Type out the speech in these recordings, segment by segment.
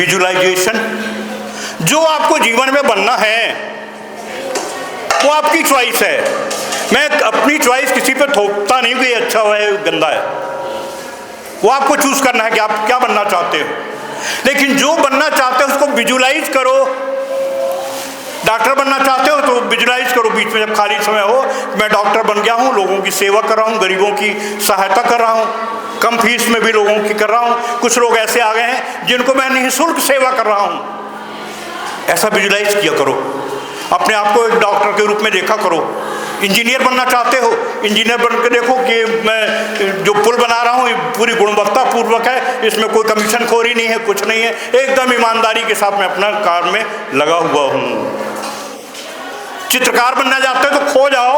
Visualisation, जो आपको जीवन में बनना है वो आपकी चॉइस है। मैं अपनी चॉइस किसी पे थोपता नहीं कि ये अच्छा है गंदा है, वो आपको चूज करना है कि आप क्या बनना चाहते हो। लेकिन जो बनना चाहते हो उसको विजुअलाइज करो। डॉक्टर बनना चाहते हो तो विजुअलाइज करो, बीच में जब खाली समय हो, मैं डॉक्टर बन गया हूँ, लोगों की सेवा कर रहा हूँ, गरीबों की सहायता कर रहा हूँ, कम फीस में भी लोगों की कर रहा हूँ। कुछ लोग ऐसे आ गए हैं जिनको मैं निःशुल्क सेवा कर रहा हूँ। ऐसा विजुअलाइज किया करो, अपने आप को एक डॉक्टर के रूप में देखा करो। इंजीनियर बनना चाहते हो, इंजीनियर बन के देखो कि मैं जो पुल बना रहा हूँ ये पूरी गुणवत्ता पूर्वक है, इसमें कोई कमीशन खोरी नहीं है, कुछ नहीं है, एकदम ईमानदारी के साथ मैं अपना काम में लगा हुआ हूँ। चित्रकार बनना चाहते हो तो खो जाओ,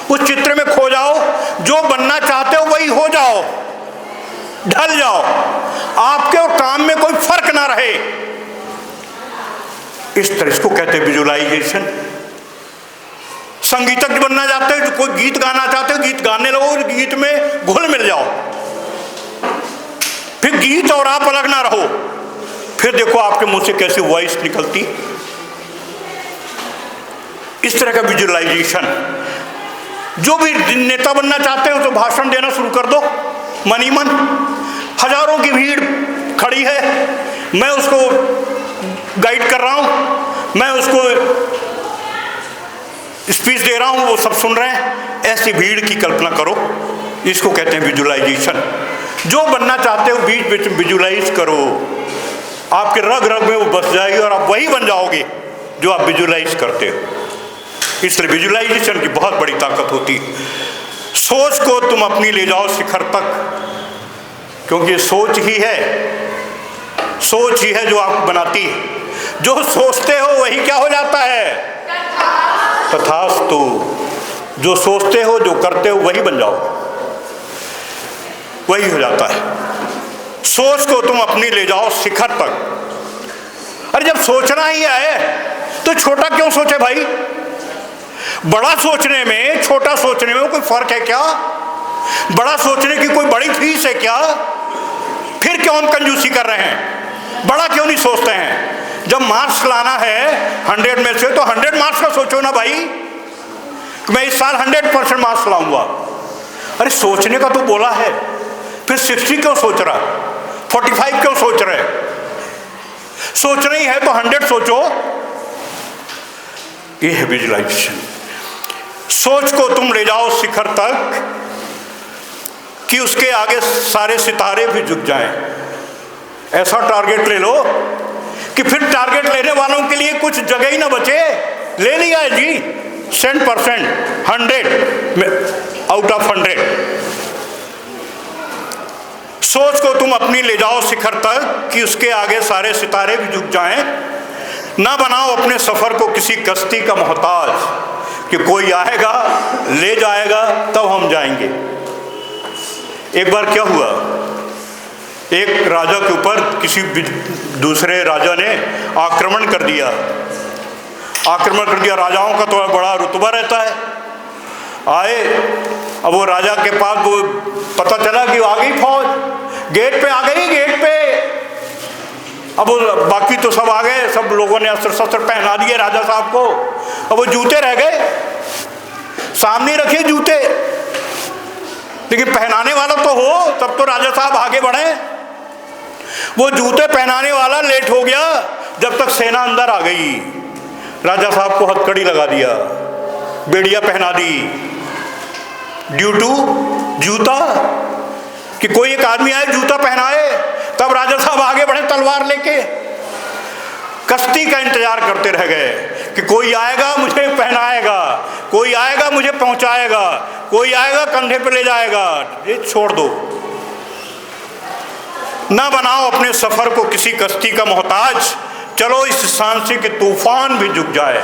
उस चित्र में खो जाओ, जो बनना चाहते हो वही हो जाओ, ढल जाओ, आपके और काम में कोई फर्क ना रहे। इस तरह इसको कहते हैं विजुअलाइजेशन। संगीतज्ञ बनना चाहते हो, जो कोई गीत गाना चाहते हो, गीत गाने लगो, उस गीत में घुल मिल जाओ, फिर गीत और आप अलग ना रहो, फिर देखो आपके मुंह से कैसी वॉइस निकलती। इस तरह का विजुअलाइजेशन। जो भी नेता बनना चाहते हो तो भाषण देना शुरू कर दो, मन ही मन। हजारों की भीड़ खड़ी है, मैं उसको गाइड कर रहा हूं, मैं उसको स्पीच दे रहा हूं, वो सब सुन रहे हैं। ऐसी भीड़ की कल्पना करो, इसको कहते हैं विजुअलाइजेशन। जो बनना चाहते हो बीच बीच में विजुअलाइज करो, आपके रग रग में वो बस जाएगी और आप वही बन जाओगे जो आप विजुअलाइज करते हो। इसलिए विजुअलाइजेशन की बहुत बड़ी ताकत होती है। सोच को तुम अपनी ले जाओ शिखर तक, क्योंकि सोच ही है, सोच ही है जो आपको बनाती है। जो सोचते हो वही क्या हो जाता है, तथास्तु। जो सोचते हो, जो करते हो, वही बन जाओ, वही हो जाता है। सोच को तुम अपनी ले जाओ शिखर तक। अरे जब सोचना ही है तो छोटा क्यों सोचे भाई? बड़ा सोचने में छोटा सोचने में कोई फर्क है क्या? बड़ा सोचने की कोई बड़ी फीस है क्या? फिर क्यों हम कंजूसी कर रहे हैं? बड़ा क्यों नहीं सोचते हैं? जब मार्क्स लाना है 100 में से तो 100 मार्क्स का सोचो ना भाई, कि मैं इस साल 100% मार्क्स लाऊंगा। अरे सोचने का तो बोला है, फिर 60 क्यों सोच रहा, 45 क्यों सोच रहे? सोचना ही है तो 100 सोचो। ये है विजुअलाइजेशन। सोच को तुम ले जाओ शिखर तक कि उसके आगे सारे सितारे भी झुक जाएं। ऐसा टारगेट ले लो कि फिर टारगेट लेने वालों के लिए कुछ जगह ही ना बचे। ले लिया है जी 100%, 100 आउट ऑफ 100। सोच को तुम अपनी ले जाओ शिखर तक कि उसके आगे सारे सितारे भी झुक जाएं। ना बनाओ अपने सफर को किसी कश्ती का मोहताज, कि कोई आएगा ले जाएगा तब हम जाएंगे। एक बार क्या हुआ, एक राजा के ऊपर किसी दूसरे राजा ने आक्रमण कर दिया। राजाओं का तो बड़ा रुतबा रहता है। आए, अब वो राजा के पास वो पता चला कि आ गई फौज, गेट पे आ गई, गेट पे। अब बाकी तो सब आ गए, सब लोगों ने अस्त्र शस्त्र पहना दिए राजा साहब को। अब वो जूते रह गए, सामने रखे जूते, लेकिन पहनाने वाला तो हो, तब तो राजा साहब आगे बढ़े। वो जूते पहनाने वाला लेट हो गया, जब तक सेना अंदर आ गई। राजा साहब को हथकड़ी लगा दिया, बेड़िया पहना दी, ड्यू टू जूता, कि कोई एक आदमी आए जूता पहनाए, तब राजा साहब आगे बढ़े तलवार लेके। कश्ती का इंतजार करते रह गए कि कोई आएगा मुझे पहनाएगा, कोई आएगा मुझे पहुंचाएगा, कोई आएगा कंधे पे ले जाएगा। ये छोड़ दो, ना बनाओ अपने सफर को किसी कश्ती का मोहताज। चलो इस सांसी के तूफान भी झुक जाए।